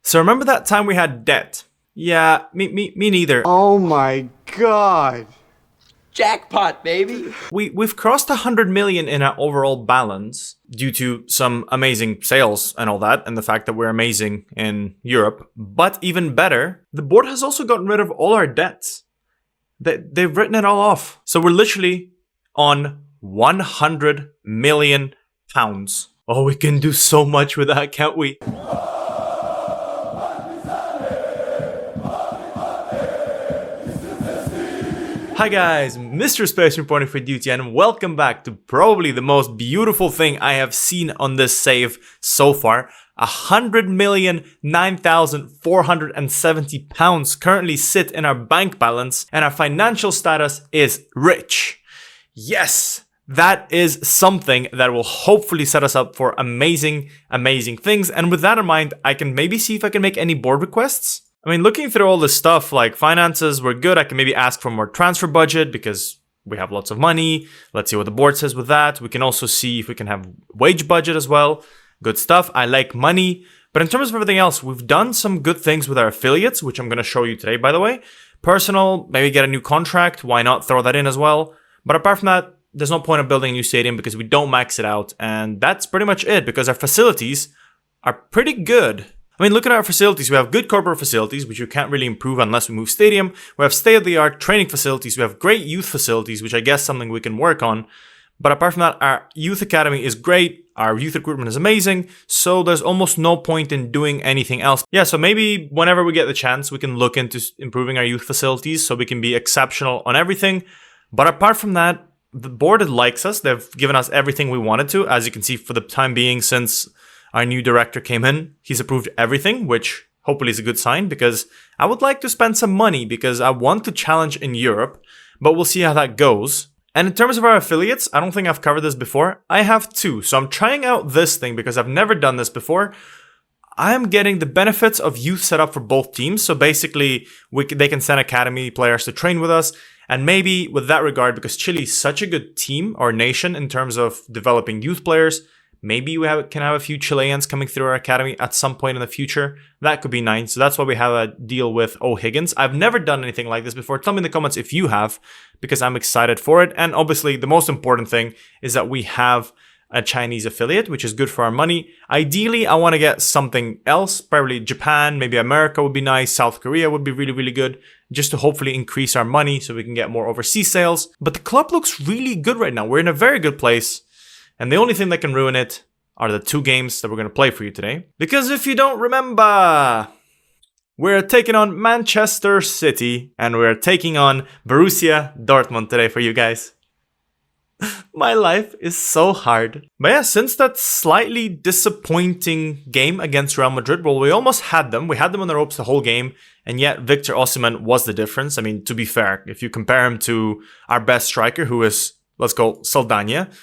So remember that time we had debt? Yeah, me neither. Oh my god. Jackpot, baby. We've crossed 100 million in our overall balance due to some amazing sales and all that, and the fact that we're amazing in Europe. But even better, the board has also gotten rid of all our debts. They've written it all off. So we're literally on 100 million pounds. Oh, we can do so much with that, can't we? Hi guys, MrSpaceman reporting for duty, and welcome back to probably the most beautiful thing I have seen on this save so far. 100,009,470 pounds currently sit in our bank balance, and our financial status is rich. Yes, that is something that will hopefully set us up for amazing things. And with that in mind, I can maybe see if I can make any board requests. I mean, looking through all this stuff, like finances, we're good. I can maybe ask for more transfer budget because we have lots of money. Let's see what the board says with that. We can also see if we can have wage budget as well. Good stuff. I like money. But in terms of everything else, we've done some good things with our affiliates, which I'm going to show you today, by the way. Personal, maybe get a new contract. Why not throw that in as well? But apart from that, there's no point of building a new stadium because we don't max it out. And that's pretty much it because our facilities are pretty good. I mean, look at our facilities. We have good corporate facilities, which you can't really improve unless we move stadium. We have state-of-the-art training facilities. We have great youth facilities, which I guess is something we can work on. But apart from that, our youth academy is great. Our youth recruitment is amazing. So there's almost no point in doing anything else. Yeah, so maybe whenever we get the chance, we can look into improving our youth facilities so we can be exceptional on everything. But apart from that, the board likes us. They've given us everything we wanted to. As you can see, for the time being, since our new director came in, he's approved everything, which hopefully is a good sign because I would like to spend some money because I want to challenge in Europe, but we'll see how that goes. And in terms of our affiliates, I don't think I've covered this before. I have two. So I'm trying out this thing because I've never done this before. I'm getting the benefits of youth setup for both teams. So basically, they can send academy players to train with us. And maybe with that regard, because Chile is such a good team or nation in terms of developing youth players, maybe we can have a few Chileans coming through our academy at some point in the future. That could be nice. So that's why we have a deal with O'Higgins. I've never done anything like this before. Tell me in the comments if you have, because I'm excited for it. And obviously, the most important thing is that we have a Chinese affiliate, which is good for our money. Ideally, I want to get something else, probably Japan, maybe America would be nice. South Korea would be really good, just to hopefully increase our money so we can get more overseas sales. But the club looks really good right now. We're in a very good place. And the only thing that can ruin it are the two games that we're going to play for you today. Because if you don't remember, we're taking on Manchester City and we're taking on Borrussia Dortmund today for you guys. My life is so hard. But yeah, since that slightly disappointing game against Real Madrid, well, we almost had them. We had them on the ropes the whole game. And yet Victor Osimhen was the difference. I mean, to be fair, if you compare him to our best striker, who is, let's go, Saldania,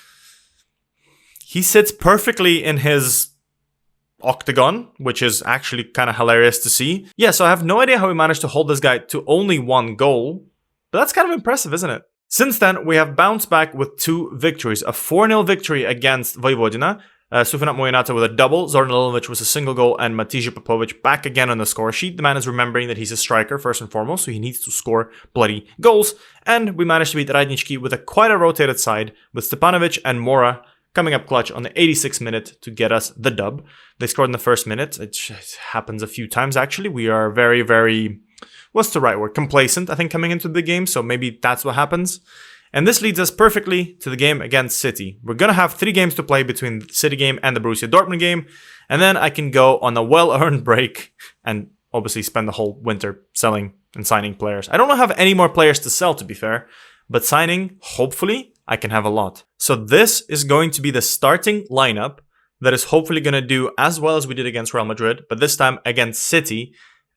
he sits perfectly in his octagon, which is actually kind of hilarious to see. Yeah, so I have no idea how we managed to hold this guy to only one goal, but that's kind of impressive, isn't it? Since then, we have bounced back with two victories. A 4-0 victory against Vojvodina, Sufinat Mojinata with a double, Zoran Lilovic was a single goal, and Matija Popovic back again on the score sheet. The man is remembering that he's a striker first and foremost, so he needs to score bloody goals. And we managed to beat Radnički with quite a rotated side, with Stepanovic and Mora coming up clutch on the 86th minute to get us the dub. They scored in the first minute. It happens a few times, actually. We are very, what's the right word? Complacent, I think, coming into the game. So maybe that's what happens. And this leads us perfectly to the game against City. We're going to have 3 games to play between the City game and the Borussia Dortmund game. And then I can go on a well-earned break and obviously spend the whole winter selling and signing players. I don't have any more players to sell, to be fair. But signing, hopefully, I can have a lot. So this is going to be the starting lineup that is hopefully going to do as well as we did against Real Madrid, but this time against City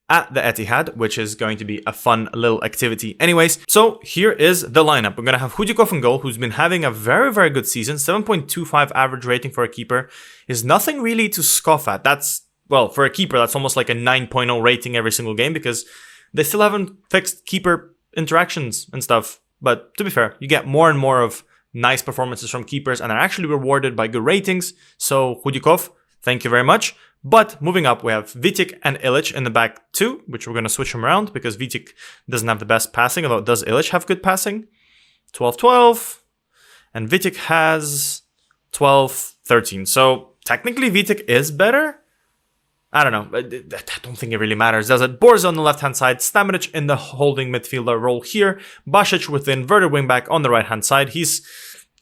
at the Etihad, which is going to be a fun little activity anyways. So here is the lineup. We're going to have Hudikov in goal, who's been having a very good season. 7.25 average rating for a keeper is nothing really to scoff at. That's, well, for a keeper, that's almost like a 9.0 rating every single game because they still haven't fixed keeper interactions and stuff. But to be fair, you get more and more of nice performances from keepers and are actually rewarded by good ratings. So Hudikov, Thank you very much. But moving up, we have Vitic and Ilic in the back too, which we're going to switch them around because Vitic doesn't have the best passing, although does Ilic have good passing? 12-12. And Vitic has 12-13. So technically Vitic is better. I don't know. I don't think it really matters, does it? Borrussia on the left-hand side. Stamenic in the holding midfielder role here. Basic with the inverted wing-back on the right-hand side. He's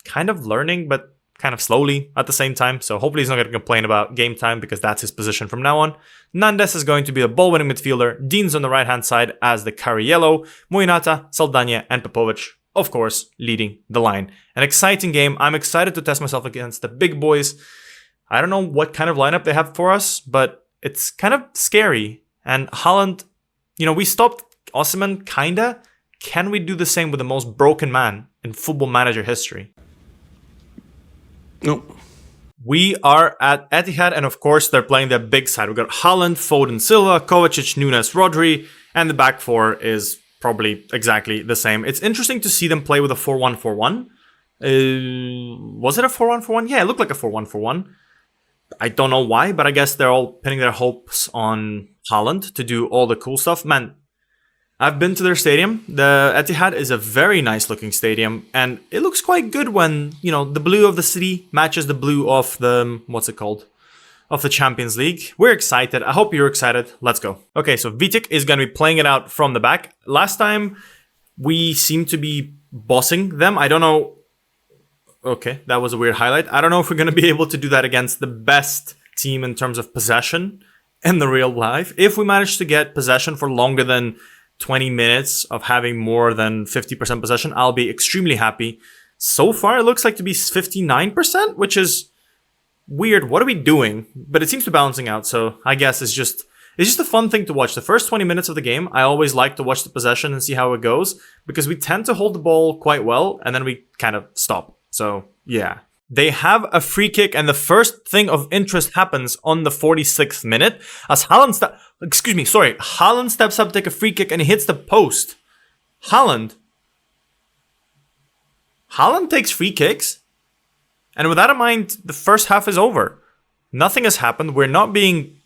kind of learning, but kind of slowly at the same time. So hopefully he's not going to complain about game time because that's his position from now on. Nandes is going to be the ball-winning midfielder. Dean's on the right-hand side as the Cariello. Moinata, Saldania, and Popovic, of course, leading the line. An exciting game. I'm excited to test myself against the big boys. I don't know what kind of lineup they have for us, but it's kind of scary. And Haaland, we stopped Osimhen, kinda. Can we do the same with the most broken man in Football Manager history? Nope. We are at Etihad, and of course, they're playing their big side. We've got Haaland, Foden, Silva, Kovacic, Nunes, Rodri, and the back four is probably exactly the same. It's interesting to see them play with a 4-1-4-1. Was it a 4-1-4-1? Yeah, it looked like a 4-1-4-1. I don't know why, but I guess they're all pinning their hopes on Haaland to do all the cool stuff. Man, I've been to their stadium. The Etihad is a very nice looking stadium, and it looks quite good when, the blue of the city matches the blue of the, what's it called? Of the Champions League. We're excited. I hope you're excited. Let's go. Okay, so Vitic is going to be playing it out from the back. Last time, we seemed to be bossing them. I don't know. Okay, that was a weird highlight. I don't know if we're going to be able to do that against the best team in terms of possession in the real life. If we manage to get possession for longer than 20 minutes of having more than 50% possession, I'll be extremely happy. So far, it looks like to be 59%, which is weird. What are we doing? But it seems to be balancing out, so I guess it's just a fun thing to watch. The first 20 minutes of the game, I always like to watch the possession and see how it goes, because we tend to hold the ball quite well, and then we kind of stop. So, yeah. They have a free kick, and the first thing of interest happens on the 46th minute as Haaland steps up to take a free kick and he hits the post. Haaland takes free kicks, and with that in mind, the first half is over. Nothing has happened. We're not being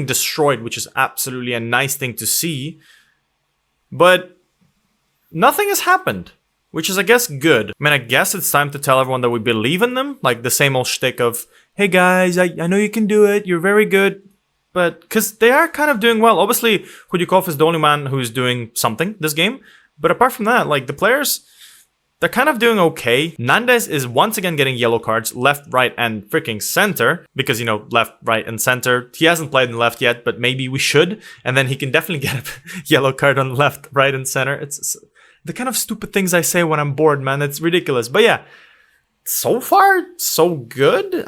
destroyed, which is absolutely a nice thing to see, but nothing has happened. Which is, I guess, good. I guess it's time to tell everyone that we believe in them. Like the same old shtick of, hey guys, I know you can do it. You're very good. But, because they are kind of doing well. Obviously, Hudikov is the only man who's doing something this game. But apart from that, like the players, they're kind of doing okay. Nandes is once again getting yellow cards, left, right, and freaking center. Because, left, right, and center. He hasn't played in left yet, but maybe we should. And then he can definitely get a yellow card on left, right, and center. It's the kind of stupid things I say when I'm bored, man. It's ridiculous. But yeah, so far, so good.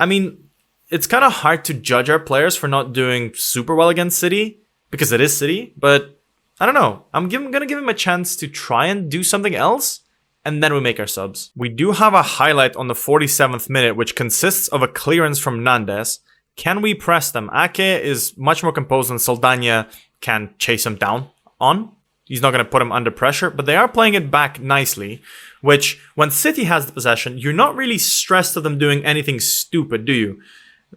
It's kind of hard to judge our players for not doing super well against City, because it is City. But I don't know. I'm going to give him a chance to try and do something else, and then we make our subs. We do have a highlight on the 47th minute, which consists of a clearance from Nandes. Can we press them? Ake is much more composed than Saldania can chase him down on. He's not going to put him under pressure, but they are playing it back nicely, which when City has the possession, you're not really stressed of them doing anything stupid, do you?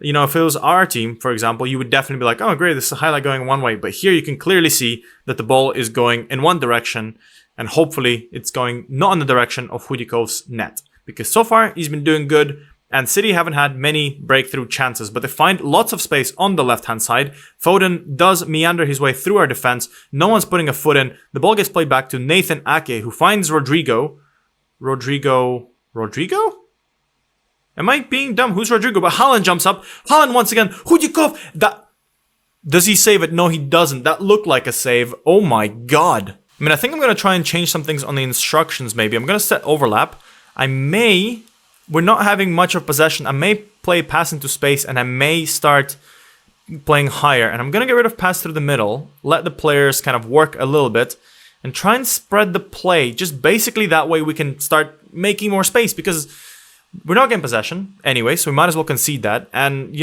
If it was our team, for example, you would definitely be like, oh, great, this is a highlight going one way. But here you can clearly see that the ball is going in one direction, and hopefully it's going not in the direction of Hudikov's net. Because so far, he's been doing good. And City haven't had many breakthrough chances, but they find lots of space on the left-hand side. Foden does meander his way through our defense. No one's putting a foot in. The ball gets played back to Nathan Ake, who finds Rodrigo? Am I being dumb? Who's Rodrigo? But Haaland jumps up. Haaland once again. Hudikov! Does he save it? No, he doesn't. That looked like a save. Oh my god. I think I'm going to try and change some things on the instructions, maybe. I'm going to set overlap. We're not having much of possession. I may play pass into space, and I may start playing higher. And I'm going to get rid of pass through the middle, let the players kind of work a little bit, and try and spread the play. Just basically that way we can start making more space, because we're not getting possession anyway, so we might as well concede that. And,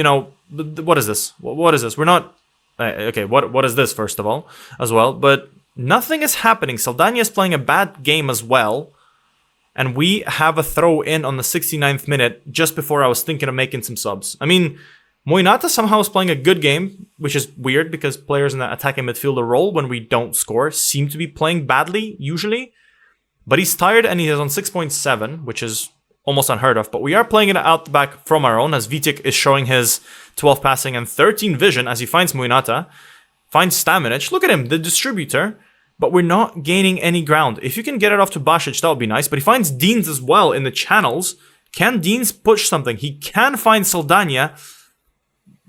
what is this? What is this? We're not... Okay, what is this, first of all, as well? But nothing is happening. Saldania is playing a bad game as well. And we have a throw in on the 69th minute just before I was thinking of making some subs. Moinata somehow is playing a good game, which is weird because players in the attacking midfielder role, when we don't score, seem to be playing badly, usually. But he's tired and he is on 6.7, which is almost unheard of. But we are playing it out the back from our own, as Vitek is showing his 12 passing and 13 vision as he finds Moinata. Finds Stamenic. Look at him, the distributor. But we're not gaining any ground. If you can get it off to Basic, that would be nice. But he finds Deans as well in the channels. Can Deans push something? He can find Saldania,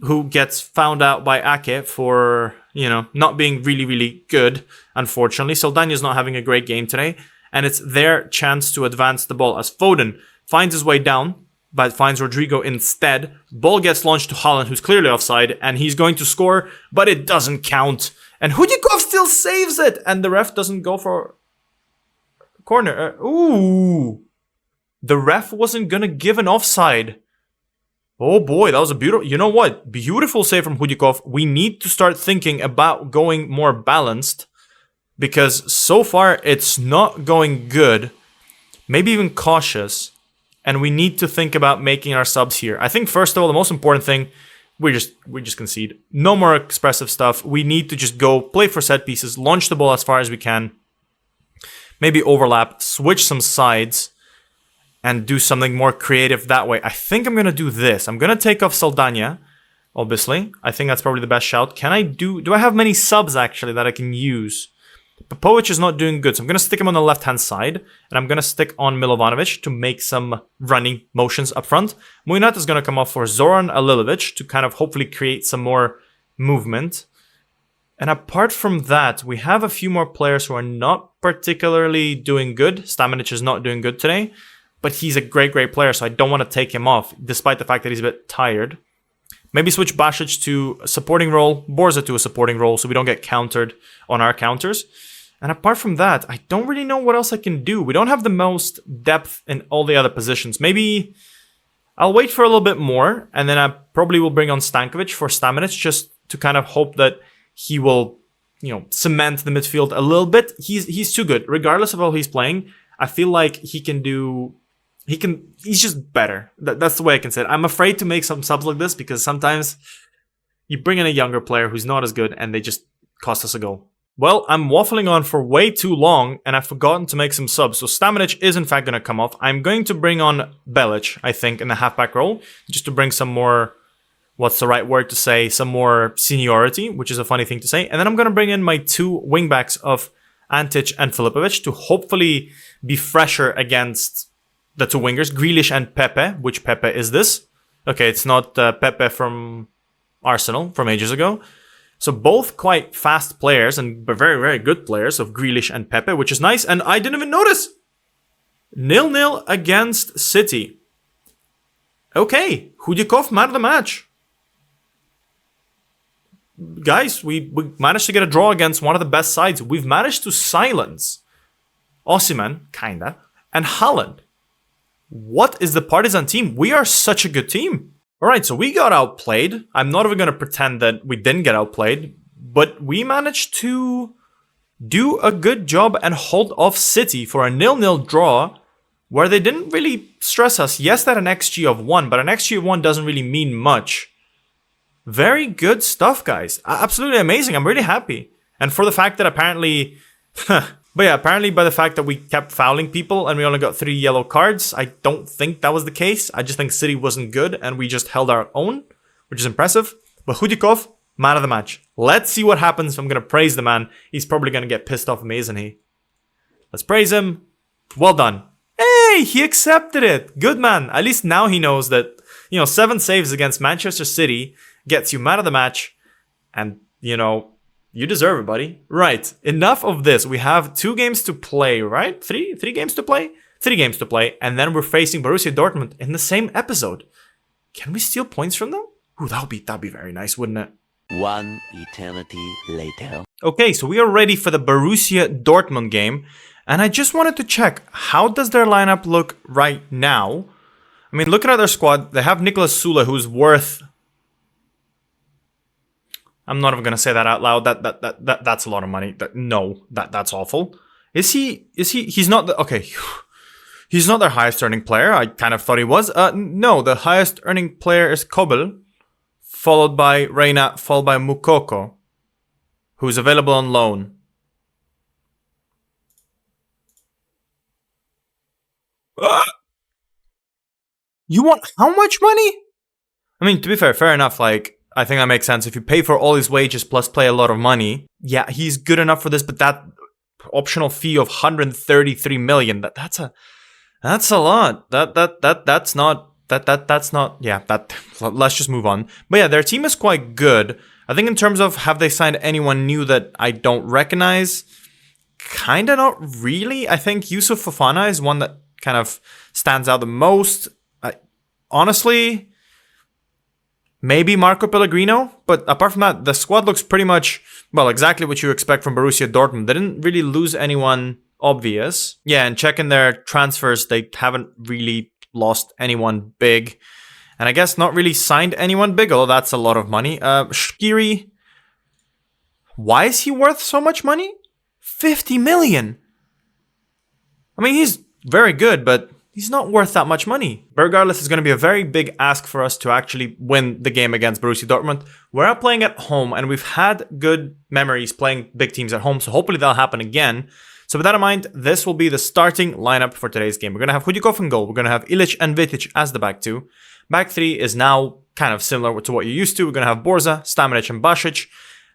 who gets found out by Ake for, not being really, really good, unfortunately. Saldania's not having a great game today. And it's their chance to advance the ball as Foden finds his way down, but finds Rodrigo instead. Ball gets launched to Haaland, who's clearly offside, and he's going to score, but it doesn't count. And Hudikov still saves it, and the ref doesn't go for corner. Ooh. The ref wasn't going to give an offside. Oh boy, that was a beautiful... You know what? Beautiful save from Hudikov. We need to start thinking about going more balanced, because so far it's not going good. Maybe even cautious. And we need to think about making our subs here. I think first of all, the most important thing, we just concede. No more expressive stuff. We need to just go play for set pieces, launch the ball as far as we can. Maybe overlap, switch some sides, and do something more creative that way. I think I'm going to do this. I'm going to take off Saldania, obviously. I think that's probably the best shout. Do I have many subs actually that I can use? Popovic is not doing good, so I'm going to stick him on the left-hand side, and I'm going to stick on Milovanovic to make some running motions up front. Moinat is going to come off for Zoran Alilovic to kind of hopefully create some more movement. And apart from that, we have a few more players who are not particularly doing good. Stamenic is not doing good today, but he's a great, great player, so I don't want to take him off, despite the fact that he's a bit tired. Maybe switch Basic to a supporting role, Borrussia to a supporting role, so we don't get countered on our counters. And apart from that, I don't really know what else I can do. We don't have the most depth in all the other positions. Maybe I'll wait for a little bit more, and then I probably will bring on Stankovic for Stamenic, just to kind of hope that he will, cement the midfield a little bit. He's too good. Regardless of how he's playing, I feel like he's just better. That's the way I can say it. I'm afraid to make some subs like this, because sometimes you bring in a younger player who's not as good, and they just cost us a goal. Well, I'm waffling on for way too long, and I've forgotten to make some subs. So Stamenic is in fact going to come off. I'm going to bring on Belic, I think, in the halfback role, just to bring some more, what's the right word to say, some more seniority, which is a funny thing to say. And then I'm going to bring in my two wingbacks of Antic and Filipovic to hopefully be fresher against the two wingers, Grealish and Pepe. Which Pepe is this? Okay, it's not Pepe from Arsenal from ages ago. So both quite fast players and very, very good players of Grealish and Pepe, which is nice. And I didn't even notice. 0-0 against City. Okay, Hudikov, man of the match. Guys, we managed to get a draw against one of the best sides. We've managed to silence Osimhen, kinda, and Haaland. What is the Partizan team? We are such a good team. Alright, so we got outplayed. I'm not even going to pretend that we didn't get outplayed, but we managed to do a good job and hold off City for a 0-0 draw where they didn't really stress us. Yes, they had an XG of 1, but an XG of 1 doesn't really mean much. Very good stuff, guys. Absolutely amazing. I'm really happy. And for the fact that apparently... But yeah, apparently by the fact that we kept fouling people and we only got 3 yellow cards, I don't think that was the case. I just think City wasn't good and we just held our own, which is impressive. But Hudikov, man of the match. Let's see what happens if I'm going to praise the man. He's probably going to get pissed off at me, isn't he? Let's praise him. Well done. Hey, he accepted it. Good man. At least now he knows that, 7 saves against Manchester City gets you man of the match. And, you deserve it, buddy. Right. Enough of this. We have 2 games to play, right? 3 games to play? 3 games to play. And then we're facing Borussia Dortmund in the same episode. Can we steal points from them? Ooh, that'd be very nice, wouldn't it? One eternity later. Okay, so we are ready for the Borussia Dortmund game. And I just wanted to check, how does their lineup look right now? I mean, looking at their squad, they have Nicolas Sule, who's worth... I'm not even gonna say that out loud. That's a lot of money. That's awful. He's not the, okay. He's not their highest earning player. I kind of thought he was. No, the highest earning player is Kobel. followed by Reina, followed by Mukoko, who's available on loan. You want how much money? I mean, to be fair, fair enough. Like, I think that makes sense. If you pay for all his wages plus play a lot of money, yeah, he's good enough for this. But that optional fee of 133 million, that's a lot. That's not. Yeah, that. Let's just move on. But yeah, their team is quite good. I think in terms of have they signed anyone new that I don't recognize, kinda not really. I think Yusuf Fofana is one that kind of stands out the most. Honestly, maybe Marco Pellegrino, but apart from that, the squad looks pretty much, well, exactly what you expect from Borussia Dortmund. They didn't really lose anyone obvious. Yeah, and checking their transfers, they haven't really lost anyone big. And I guess not really signed anyone big, although that's a lot of money. Shqiri, why is he worth so much money? 50 million. I mean, he's very good, but he's not worth that much money. But regardless, it's going to be a very big ask for us to actually win the game against Borussia Dortmund. We're out playing at home, and we've had good memories playing big teams at home, so hopefully that'll happen again. So with that in mind, this will be the starting lineup for today's game. We're going to have Hudikov in goal. We're going to have Ilic and Vitic as the back two. Back three is now kind of similar to what you're used to. We're going to have Borza, Stamenic, and Basic.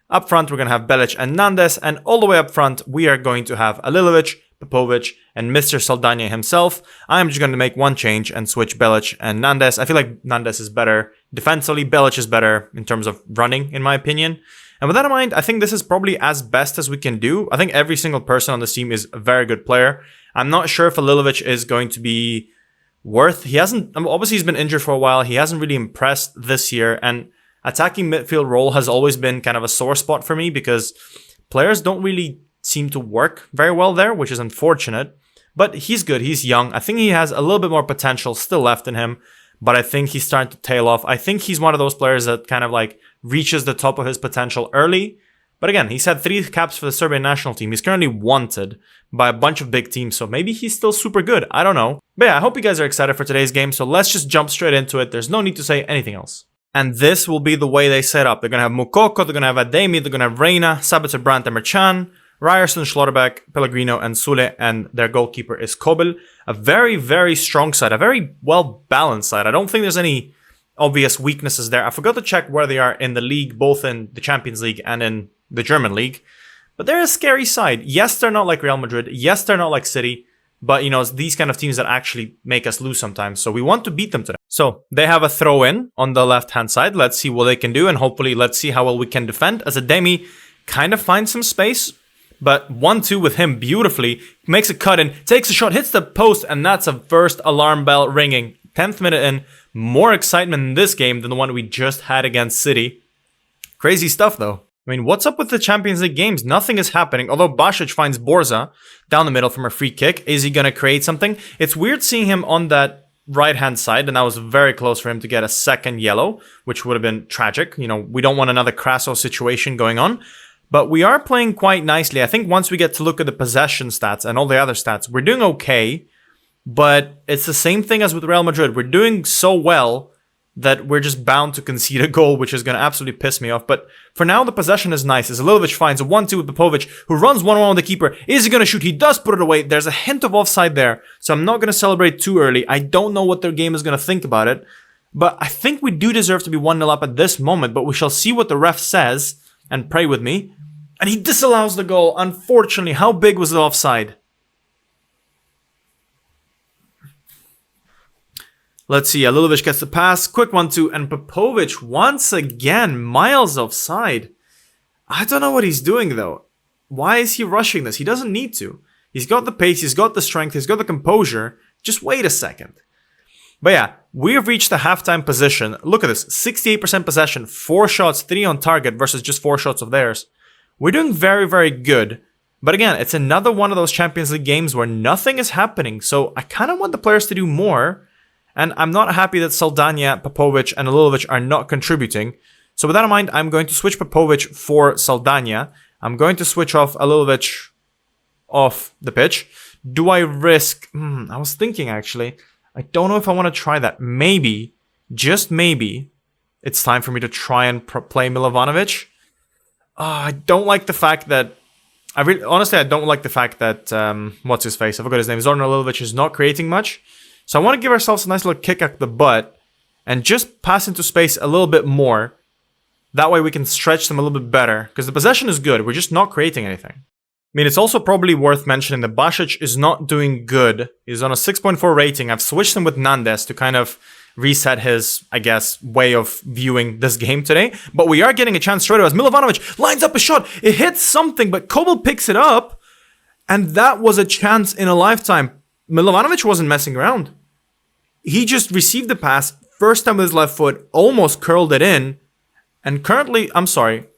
Up front, we're going to have Belic and Nandes. And all the way up front, we are going to have Alilovic, Popovic, and Mr. Saldania himself. I'm just going to make one change and switch Belic and Nandes. I feel like Nandes is better defensively. Belic is better in terms of running, in my opinion. And with that in mind, I think this is probably as best as we can do. I think every single person on this team is a very good player. I'm not sure if Alilovic is going to be worth. He hasn't, obviously he's been injured for a while. He hasn't really impressed this year. And attacking midfield role has always been kind of a sore spot for me because players don't really seem to work very well there, which is unfortunate. But he's good. He's young. I think he has a little bit more potential still left in him. But I think he's starting to tail off. I think he's one of those players that kind of like reaches the top of his potential early. But again, he's had 3 caps for the Serbian national team. He's currently wanted by a bunch of big teams. So maybe he's still super good. I don't know. But yeah, I hope you guys are excited for today's game. So let's just jump straight into it. There's no need to say anything else. And this will be the way they set up. They're going to have Mukoko, they're going to have Ademi, they're going to have Reina, Sabitzer, Brandt, and Merchan, Ryerson, Schlotterbeck, Pellegrino, and Sule, and their goalkeeper is Kobel. A very, very strong side, a very well-balanced side. I don't think there's any obvious weaknesses there. I forgot to check where they are in the league, both in the Champions League and in the German league. But they're a scary side. Yes, they're not like Real Madrid. Yes, they're not like City. But, you know, it's these kind of teams that actually make us lose sometimes. So we want to beat them today. So they have a throw-in on the left-hand side. Let's see what they can do. And hopefully, let's see how well we can defend. As Ademi kind of finds some space. But 1-2 with him beautifully. Makes a cut in, takes a shot, hits the post, and that's a first alarm bell ringing. 10th minute in. More excitement in this game than the one we just had against City. Crazy stuff, though. I mean, what's up with the Champions League games? Nothing is happening. Although Basic finds Borza down the middle from a free kick. Is he going to create something? It's weird seeing him on that right-hand side, and that was very close for him to get a second yellow, which would have been tragic. You know, we don't want another Crasso situation going on. But we are playing quite nicely. I think once we get to look at the possession stats and all the other stats, we're doing okay. But it's the same thing as with Real Madrid. We're doing so well that we're just bound to concede a goal, which is going to absolutely piss me off. But for now, the possession is nice. As Alilovic finds a 1-2 with Popovic, who runs 1-1 with the keeper. Is he going to shoot? He does put it away. There's a hint of offside there, so I'm not going to celebrate too early. I don't know what their game is going to think about it. But I think we do deserve to be 1-0 up at this moment, but we shall see what the ref says, and pray with me. And he disallows the goal. Unfortunately, how big was the offside? Let's see, Alilovic gets the pass, quick 1-2, and Popovic once again, miles offside. I don't know what he's doing though. Why is he rushing this? He doesn't need to. He's got the pace, he's got the strength, he's got the composure. Just wait a second. But yeah, we have reached the halftime position. Look at this, 68% possession, 4 shots, 3 on target versus just 4 shots of theirs. We're doing very, very good. But again, it's another one of those Champions League games where nothing is happening. So I kind of want the players to do more. And I'm not happy that Saldania, Popovic, and Alilovic are not contributing. So with that in mind, I'm going to switch Popovic for Saldania. I'm going to switch off Alilovic off the pitch. Do I risk... I was thinking actually. I don't know if I want to try that. Maybe, just maybe, it's time for me to try and play Milovanovic. I don't like the fact that... honestly, I don't like the fact that... what's his face? I forgot his name. Zoran Alilovic is not creating much. So I want to give ourselves a nice little kick at the butt and just pass into space a little bit more. That way we can stretch them a little bit better. Because the possession is good. We're just not creating anything. I mean, it's also probably worth mentioning that Basic is not doing good. He's on a 6.4 rating. I've switched him with Nandes to kind of reset his, I guess, way of viewing this game today. But we are getting a chance straight away as Milovanovic lines up a shot. It hits something, but Kobel picks it up. And that was a chance in a lifetime. Milovanovic wasn't messing around. He just received the pass, first time with his left foot, almost curled it in. And currently, I'm sorry.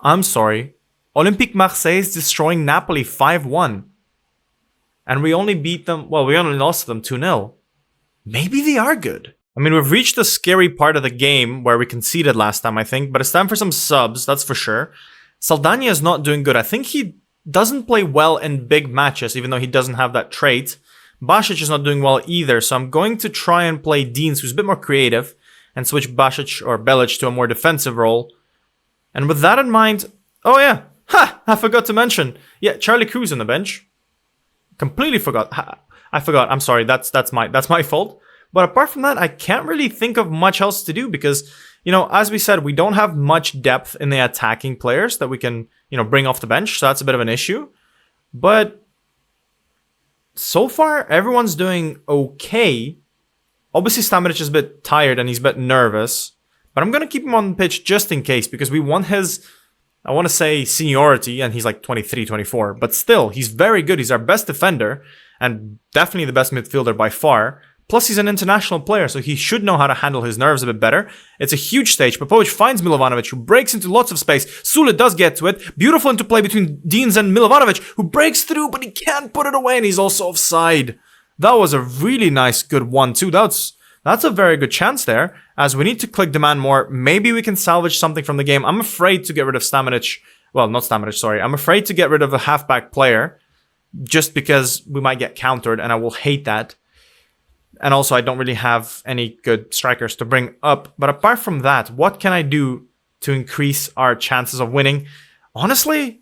Olympique Marseille is destroying Napoli 5-1. And we only beat them, well, we only lost to them 2-0. Maybe they are good. I mean, we've reached the scary part of the game where we conceded last time, I think. But it's time for some subs, that's for sure. Saldania is not doing good. I think he doesn't play well in big matches, even though he doesn't have that trait. Basic is not doing well either, so I'm going to try and play Deans, who's a bit more creative, and switch Basic or Belic to a more defensive role. And with that in mind, oh yeah, I forgot to mention, yeah, Charlie Cruz on the bench. Completely forgot. I forgot. I'm sorry. That's my fault. But apart from that, I can't really think of much else to do because, you know, as we said, we don't have much depth in the attacking players that we can, you know, bring off the bench. So that's a bit of an issue. But so far, everyone's doing okay. Obviously, Stamenic is a bit tired and he's a bit nervous. But I'm going to keep him on the pitch just in case because we want his, I want to say seniority, and he's like 23, 24. But still, he's very good. He's our best defender and definitely the best midfielder by far. Plus, he's an international player, so he should know how to handle his nerves a bit better. It's a huge stage. Popovic finds Milovanovic, who breaks into lots of space. Sule does get to it. Beautiful interplay between Deans and Milovanovic, who breaks through, but he can't put it away, and he's also offside. That was a really nice, good 1-2. That's a very good chance there, as we need to click demand more. Maybe we can salvage something from the game. I'm afraid to get rid of Stamenic. Well, not Stamenic, sorry. I'm afraid to get rid of a halfback player, just because we might get countered, and I will hate that. And also, I don't really have any good strikers to bring up. But apart from that, what can I do to increase our chances of winning? Honestly,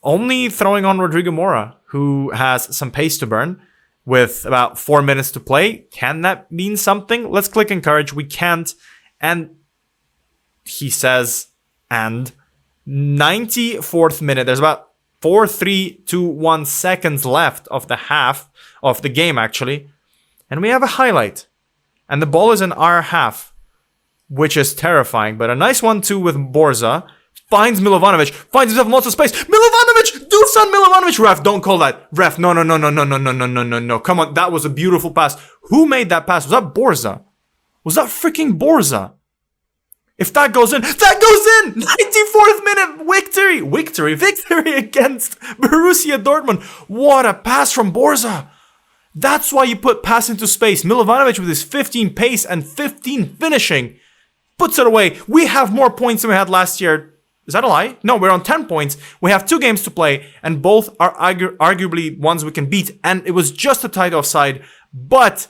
only throwing on Rodrigo Mora, who has some pace to burn with about 4 minutes to play. Can that mean something? Let's click encourage. We can't. And he says, and 94th minute. There's about 4, 3, 2, 1 seconds left of the half of the game, actually. And we have a highlight. And the ball is in our half, which is terrifying. But a nice 1-2 with Borrussia. Finds Milovanovic. Finds himself in lots of space. Milovanovic! Do son Milovanovic! Ref, don't call that. Ref, no. Come on, that was a beautiful pass. Who made that pass? Was that Borrussia? Was that freaking Borrussia? If that goes in, that goes in! 94th minute, victory against Borussia Dortmund. What a pass from Borrussia. That's why you put pass into space. Milovanovic with his 15 pace and 15 finishing puts it away. We have more points than we had last year. Is that a lie? No, we're on 10 points. We have 2 games to play, and both are arguably ones we can beat. And it was just a tight offside, but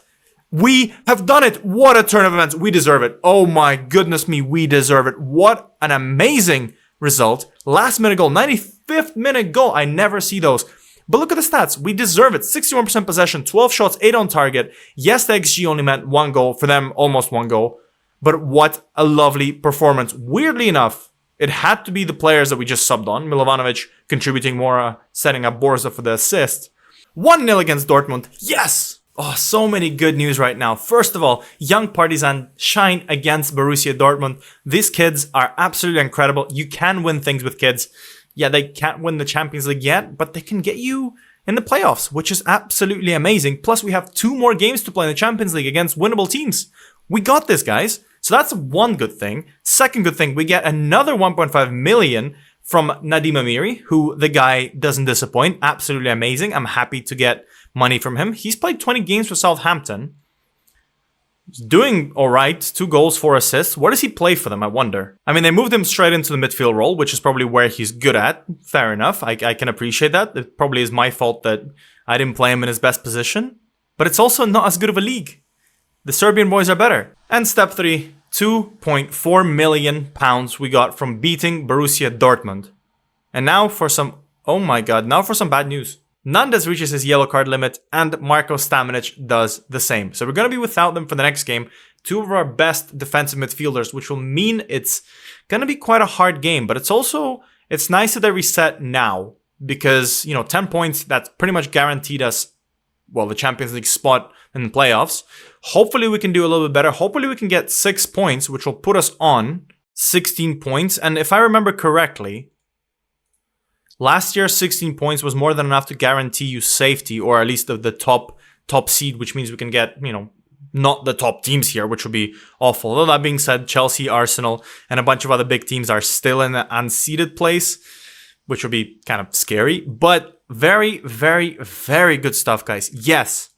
we have done it. What a turn of events. We deserve it. Oh my goodness me, we deserve it. What an amazing result. Last minute goal, 95th minute goal. I never see those. But look at the stats. We deserve it. 61% possession, 12 shots, 8 on target. Yes, the XG only meant 1 goal. For them, almost 1 goal. But what a lovely performance. Weirdly enough, it had to be the players that we just subbed on. Milovanovic contributing more, setting up Borrussia for the assist. 1-0 against Dortmund. Yes! Oh, so many good news right now. First of all, young Partizan shine against Borussia Dortmund. These kids are absolutely incredible. You can win things with kids. Yeah, they can't win the Champions League yet, but they can get you in the playoffs, which is absolutely amazing. Plus, we have 2 more games to play in the Champions League against winnable teams. We got this, guys. So that's one good thing. Second good thing, we get another 1.5 million from Nadim Amiri, who the guy doesn't disappoint. Absolutely amazing. I'm happy to get money from him. He's played 20 games for Southampton. He's doing all right. 2 goals, 4 assists. Where does he play for them, I wonder? I mean, they moved him straight into the midfield role, which is probably where he's good at. Fair enough. I can appreciate that. It probably is my fault that I didn't play him in his best position. But it's also not as good of a league. The Serbian boys are better. And step 3, 2.4 million pounds we got from beating Borussia Dortmund. And now for some, oh my god, now for some bad news. Nandes reaches his yellow card limit and Marko Stamenic does the same. So we're going to be without them for the next game. Two of our best defensive midfielders, which will mean it's going to be quite a hard game. But it's nice that they reset now because, 10 points, that's pretty much guaranteed us, well, the Champions League spot in the playoffs. Hopefully we can do a little bit better. Hopefully we can get 6 points, which will put us on 16 points. And if I remember correctly, last year, 16 points was more than enough to guarantee you safety, or at least the top seed, which means we can get, not the top teams here, which would be awful. Although that being said, Chelsea, Arsenal, and a bunch of other big teams are still in the unseeded place, which would be kind of scary. But very, very, very good stuff, guys. Yes.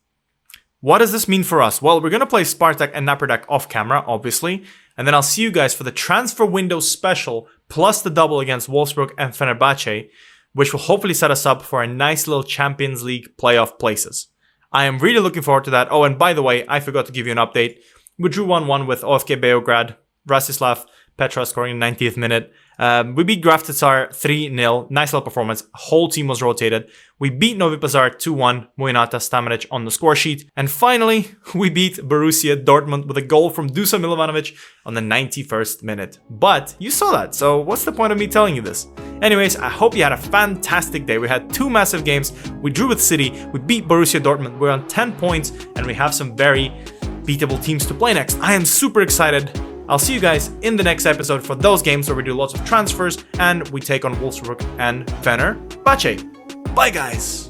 What does this mean for us? Well, we're going to play Spartak and Napredak off camera, obviously. And then I'll see you guys for the transfer window special, plus the double against Wolfsburg and Fenerbahce, which will hopefully set us up for a nice little Champions League playoff places. I am really looking forward to that. Oh, and by the way, I forgot to give you an update. We drew 1-1 with OFK Beograd, Rastislav Petra scoring in the 90th minute. We beat Grafticar 3-0. Nice little performance. Whole team was rotated. We beat Novi Pazar 2-1. Mujinata Stamenic on the score sheet. And finally, we beat Borussia Dortmund with a goal from Dusan Milovanovic on the 91st minute. But you saw that, so what's the point of me telling you this? Anyways, I hope you had a fantastic day. We had 2 massive games. We drew with City. We beat Borussia Dortmund. We're on 10 points, and we have some very beatable teams to play next. I am super excited. I'll see you guys in the next episode for those games where we do lots of transfers and we take on Wolfsburg and Fenerbahce. Bye, guys!